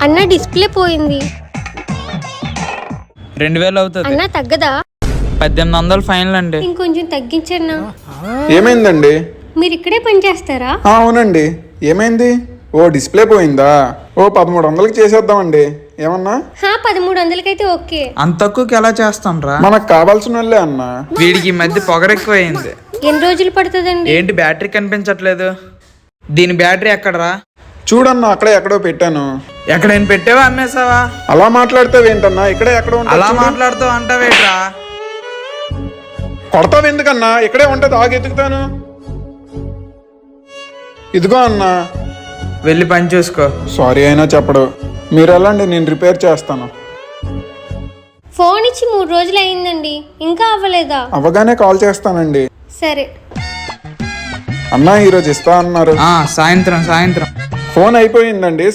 అన్న డిస్ప్లే పోయింది. 2000 అవుతుంది అన్న తగ్గదా? 1800 ఫైనల్ అండి. ఇంకొంచెం తగ్గించన్నా. ఏమైందండి? మీరు ఇక్కడే పని చేస్తారా? అవునండి. ఏమైంది? ఓ డిస్ప్లే పోయిందా? ఓ 1300కి చేసేద్దామండి. ఏమన్నా 1300కైతే ఓకే. అంత తక్కువకి ఎలా చేస్తాం రా? మనకు కావాల్సిన వాళ్ళే అన్న. వీడికి ఈ మధ్య పొగరు ఎక్కువ అయింది. ఎన్ని రోజులు పడుతుందండి? ఏంటి బ్యాటరీ కనిపించట్లేదు? దీని బ్యాటరీ ఎక్కడరా? చూడన్నా, అక్కడే ఎక్కడో పెట్టాను. ఎక్కడైనా పెట్టావా అమ్మేసావా? అలా మాట్లాడతావేంటన్నా? ఇక్కడే ఎక్కడో అలా ఉంటుంది. మాట్లాడుతూ అంటావేట్రా? కొడతావు ఎందుకన్నా? ఇక్కడే ఉంటుంది, ఆగి ఎతుకుతాను. ఇదిగో అన్నా. వెళ్ళి పని చూసుకో. సారీ అయినా చెప్పడు. మీరు వెళ్ళండి, నేను రిపేర్ చేస్తాను. ఫోన్ ఇచ్చి 3 రోజులు అయిందండి, ఇంకా అవ్వలేదా? అవ్వగానే కాల్ చేస్తానండి. సరే అన్నా ఈరోజు ఇస్తా అన్నారు. సాయంత్రం ఫోన్ అయిపోయిందండి.